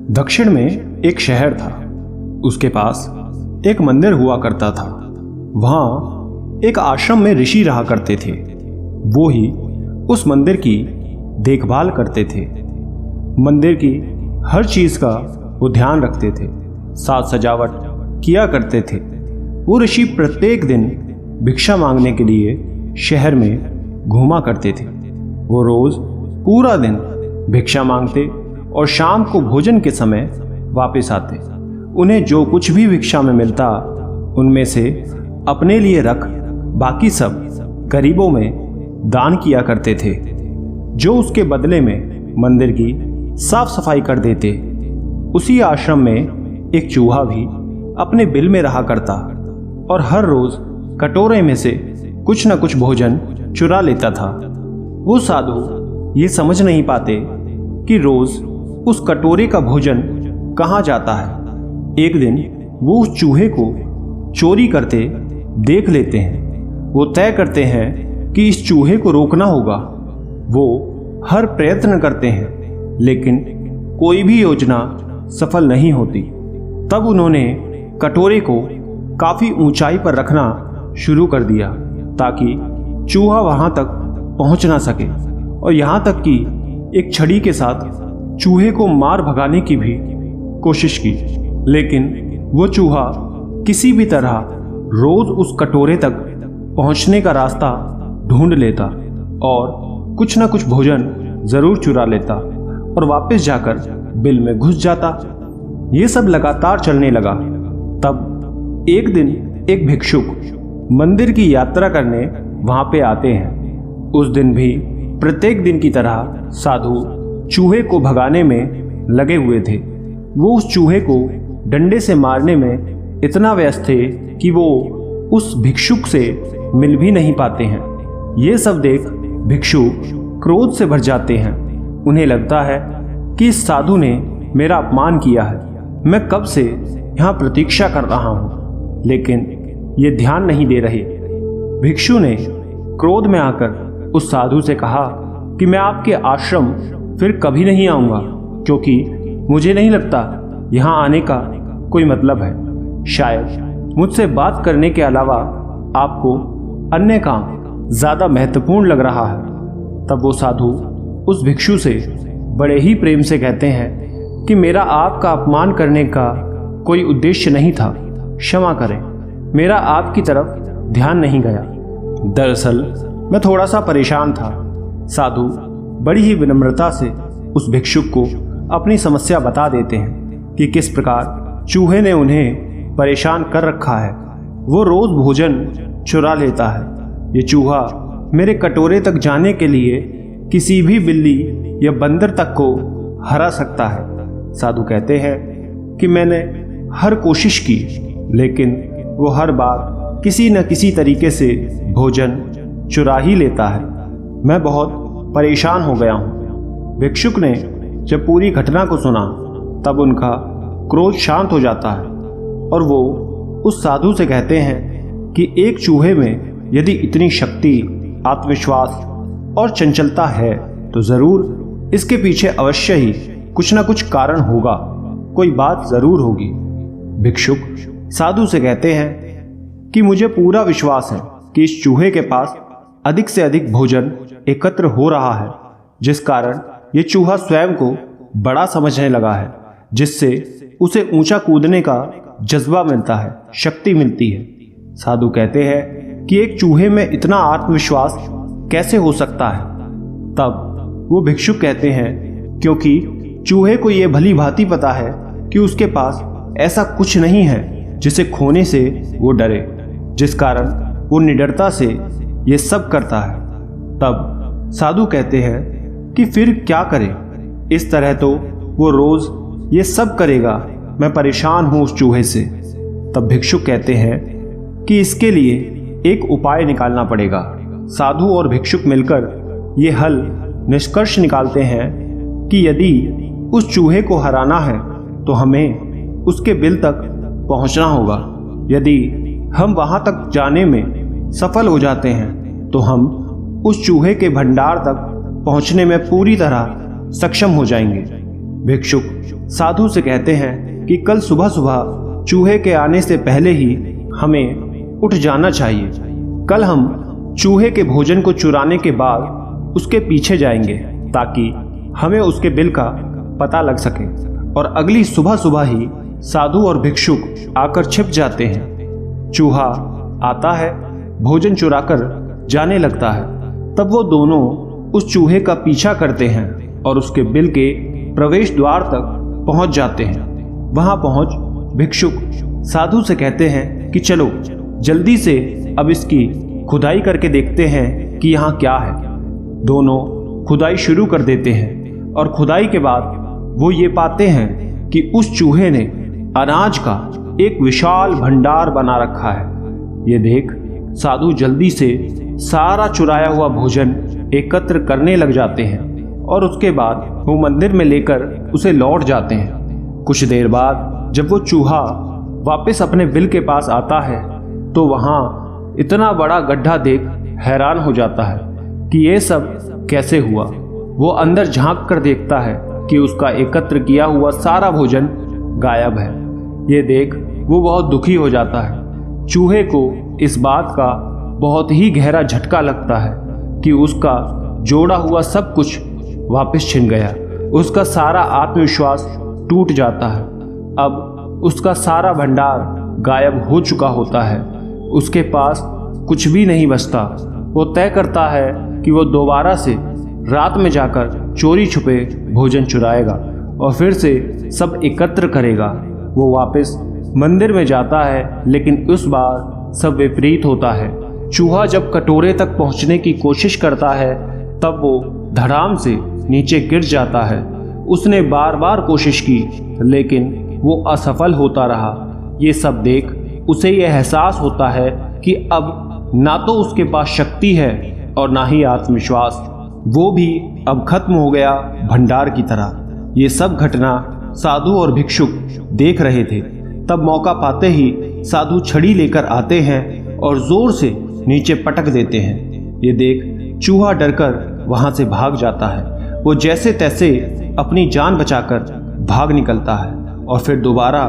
दक्षिण में एक शहर था। उसके पास एक मंदिर हुआ करता था। वहाँ एक आश्रम में ऋषि रहा करते थे। वो ही उस मंदिर की देखभाल करते थे। मंदिर की हर चीज का वो ध्यान रखते थे, साज सजावट किया करते थे। वो ऋषि प्रत्येक दिन भिक्षा मांगने के लिए शहर में घूमा करते थे। वो रोज पूरा दिन भिक्षा मांगते और शाम को भोजन के समय वापस आते। उन्हें जो कुछ भी भिक्षा में मिलता उनमें से अपने लिए रख बाकी सब गरीबों में दान किया करते थे, जो उसके बदले में मंदिर की साफ सफाई कर देते। उसी आश्रम में एक चूहा भी अपने बिल में रहा करता और हर रोज कटोरे में से कुछ न कुछ भोजन चुरा लेता था। वो साधु ये समझ नहीं पाते कि रोज उस कटोरे का भोजन कहाँ जाता है। एक दिन वो उस चूहे को चोरी करते देख लेते हैं। वो तय करते हैं कि इस चूहे को रोकना होगा। वो हर प्रयत्न करते हैं लेकिन कोई भी योजना सफल नहीं होती। तब उन्होंने कटोरे को काफी ऊंचाई पर रखना शुरू कर दिया ताकि चूहा वहां तक पहुंच ना सके, और यहां तक कि एक छड़ी के साथ चूहे को मार भगाने की भी कोशिश की। लेकिन वो चूहा किसी भी तरह रोज उस कटोरे तक पहुंचने का रास्ता ढूंढ लेता और कुछ न कुछ भोजन जरूर चुरा लेता और वापस जाकर बिल में घुस जाता। ये सब लगातार चलने लगा। तब एक दिन एक भिक्षुक मंदिर की यात्रा करने वहां पे आते हैं। उस दिन भी प्रत्येक दिन की तरह साधु चूहे को भगाने में लगे हुए थे। वो उस चूहे को डंडे से मारने में इतना व्यस्त थे कि वो उस भिक्षुक से मिल भी नहीं पाते हैं। ये सब देख भिक्षु क्रोध से भर जाते हैं। उन्हें लगता है कि इस साधु ने मेरा अपमान किया है। मैं कब से यहाँ प्रतीक्षा कर रहा हूँ लेकिन ये ध्यान नहीं दे रहे। भिक्षु ने क्रोध में आकर उस साधु से कहा कि मैं आपके आश्रम फिर कभी नहीं आऊँगा, क्योंकि मुझे नहीं लगता यहाँ आने का कोई मतलब है। शायद मुझसे बात करने के अलावा आपको अन्य काम ज्यादा महत्वपूर्ण लग रहा है। तब वो साधु उस भिक्षु से बड़े ही प्रेम से कहते हैं कि मेरा आपका अपमान करने का कोई उद्देश्य नहीं था, क्षमा करें, मेरा आपकी तरफ ध्यान नहीं गया। दरअसल मैं थोड़ा सा परेशान था। साधु बड़ी ही विनम्रता से उस भिक्षुक को अपनी समस्या बता देते हैं कि किस प्रकार चूहे ने उन्हें परेशान कर रखा है। वो रोज भोजन चुरा लेता है। ये चूहा मेरे कटोरे तक जाने के लिए किसी भी बिल्ली या बंदर तक को हरा सकता है। साधु कहते हैं कि मैंने हर कोशिश की लेकिन वो हर बार किसी न किसी तरीके से भोजन चुरा ही लेता है। मैं बहुत परेशान हो गया हूँ। भिक्षुक ने जब पूरी घटना को सुना तब उनका क्रोध शांत हो जाता है और वो उस साधु से कहते हैं कि एक चूहे में यदि इतनी शक्ति, आत्मविश्वास और चंचलता है तो जरूर इसके पीछे अवश्य ही कुछ न कुछ कारण होगा, कोई बात जरूर होगी। भिक्षुक साधु से कहते हैं कि मुझे पूरा विश्वास है कि इस चूहे के पास अधिक से अधिक भोजन एकत्र हो रहा है, जिस कारण ये चूहा स्वयं को बड़ा समझने लगा है, जिससे उसे ऊंचा कूदने का जज्बा मिलता है, शक्ति मिलती है। साधु कहते हैं कि एक चूहे में इतना आत्मविश्वास कैसे हो सकता है। तब वो भिक्षुक कहते हैं क्योंकि चूहे को यह भली भांति पता है कि उसके पास ऐसा कुछ नहीं है जिसे खोने से वो डरे, जिस कारण वो निडरता से ये सब करता है। तब साधु कहते हैं कि फिर क्या करें, इस तरह तो वो रोज ये सब करेगा, मैं परेशान हूं उस चूहे से। तब भिक्षुक कहते हैं कि इसके लिए एक उपाय निकालना पड़ेगा। साधु और भिक्षुक मिलकर ये हल निष्कर्ष निकालते हैं कि यदि उस चूहे को हराना है तो हमें उसके बिल तक पहुंचना होगा। यदि हम वहां तक जाने में सफल हो जाते हैं तो हम उस चूहे के भंडार तक पहुंचने में पूरी तरह सक्षम हो जाएंगे। भिक्षुक साधु से कहते हैं कि कल सुबह सुबह चूहे के आने से पहले ही हमें उठ जाना चाहिए। कल हम चूहे के भोजन को चुराने के बाद उसके पीछे जाएंगे ताकि हमें उसके बिल का पता लग सके। और अगली सुबह सुबह ही साधु और भिक्षुक आकर छिप जाते हैं। चूहा आता है, भोजन चुराकर जाने लगता है। तब वो दोनों उस चूहे का पीछा करते हैं और उसके बिल के प्रवेश द्वार तक पहुंच जाते हैं। वहां पहुंच भिक्षुक साधु से कहते हैं कि चलो जल्दी से अब इसकी खुदाई करके देखते हैं कि यहाँ क्या है। दोनों खुदाई शुरू कर देते हैं और खुदाई के बाद वो ये पाते हैं कि उस चूहे ने अनाज का एक विशाल भंडार बना रखा है। ये देख साधु जल्दी से सारा चुराया हुआ भोजन एकत्र करने लग जाते हैं और उसके बाद वो मंदिर में लेकर उसे लौट जाते हैं। कुछ देर बाद जब वो चूहा वापस अपने बिल के पास आता है तो वहाँ इतना बड़ा गड्ढा देख हैरान हो जाता है कि ये सब कैसे हुआ। वो अंदर झांक कर देखता है कि उसका एकत्र किया हुआ सारा भोजन गायब है। ये देख वो बहुत दुखी हो जाता है। चूहे को इस बात का बहुत ही गहरा झटका लगता है कि उसका जोड़ा हुआ सब कुछ वापस छिन गया। उसका सारा आत्मविश्वास टूट जाता है। अब उसका सारा भंडार गायब हो चुका होता है। उसके पास कुछ भी नहीं बचता। वो तय करता है कि वो दोबारा से रात में जाकर चोरी छुपे भोजन चुराएगा और फिर से सब एकत्र करेगा। वो वापस मंदिर में जाता है, लेकिन इस बार सब विपरीत होता है। चूहा जब कटोरे तक पहुंचने की कोशिश करता है तब वो धड़ाम से नीचे गिर जाता है। उसने बार बार कोशिश की लेकिन वो असफल होता रहा। ये सब देख उसे ये एहसास होता है कि अब ना तो उसके पास शक्ति है और ना ही आत्मविश्वास। वो भी अब खत्म हो गया भंडार की तरह। ये सब घटना साधु और भिक्षुक देख रहे थे। तब मौका पाते ही साधु छड़ी लेकर आते हैं और जोर से नीचे पटक देते हैं। ये देख चूहा डरकर वहां से भाग जाता है। वो जैसे तैसे अपनी जान बचाकर भाग निकलता है और फिर दोबारा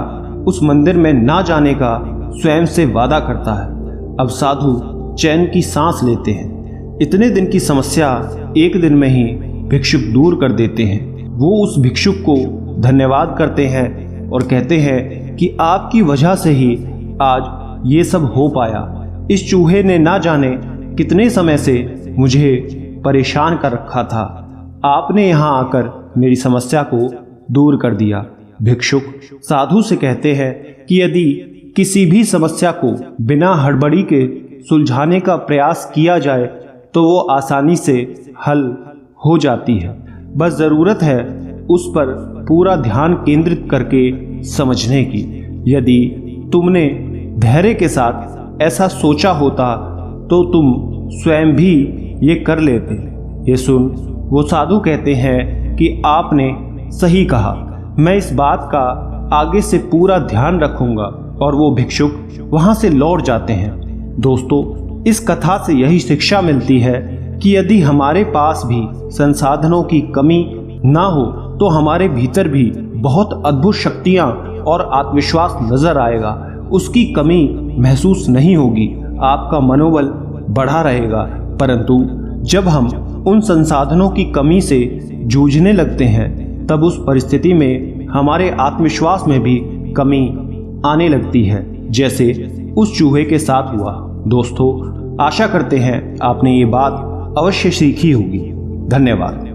उस मंदिर में ना जाने का स्वयं से वादा करता है। अब साधु चैन की सांस लेते हैं। इतने दिन की समस्या एक दिन में ही भिक्षुक दूर कर देते हैं। वो उस भिक्षुक को धन्यवाद करते हैं और कहते हैं कि आपकी वजह से ही आज ये सब हो पाया। इस चूहे ने ना जाने कितने समय से मुझे परेशान कर रखा था। आपने यहाँ आकर मेरी समस्या को दूर कर दिया। भिक्षुक साधु से कहते हैं कि यदि किसी भी समस्या को बिना हड़बड़ी के सुलझाने का प्रयास किया जाए तो वो आसानी से हल हो जाती है। बस ज़रूरत है उस पर पूरा ध्यान केंद्रित करके समझने की। यदि तुमने धैर्य के साथ ऐसा सोचा होता तो तुम स्वयं भी ये कर लेते। ये सुन वो साधु कहते हैं कि आपने सही कहा, मैं इस बात का आगे से पूरा ध्यान रखूंगा। और वो भिक्षुक वहां से लौट जाते हैं। दोस्तों, इस कथा से यही शिक्षा मिलती है कि यदि हमारे पास भी संसाधनों की कमी ना हो तो हमारे भीतर भी बहुत अद्भुत शक्तियां और आत्मविश्वास नजर आएगा। उसकी कमी महसूस नहीं होगी, आपका मनोबल बढ़ा रहेगा। परंतु जब हम उन संसाधनों की कमी से जूझने लगते हैं तब उस परिस्थिति में हमारे आत्मविश्वास में भी कमी आने लगती है, जैसे उस चूहे के साथ हुआ। दोस्तों, आशा करते हैं आपने ये बात अवश्य सीखी होगी। धन्यवाद।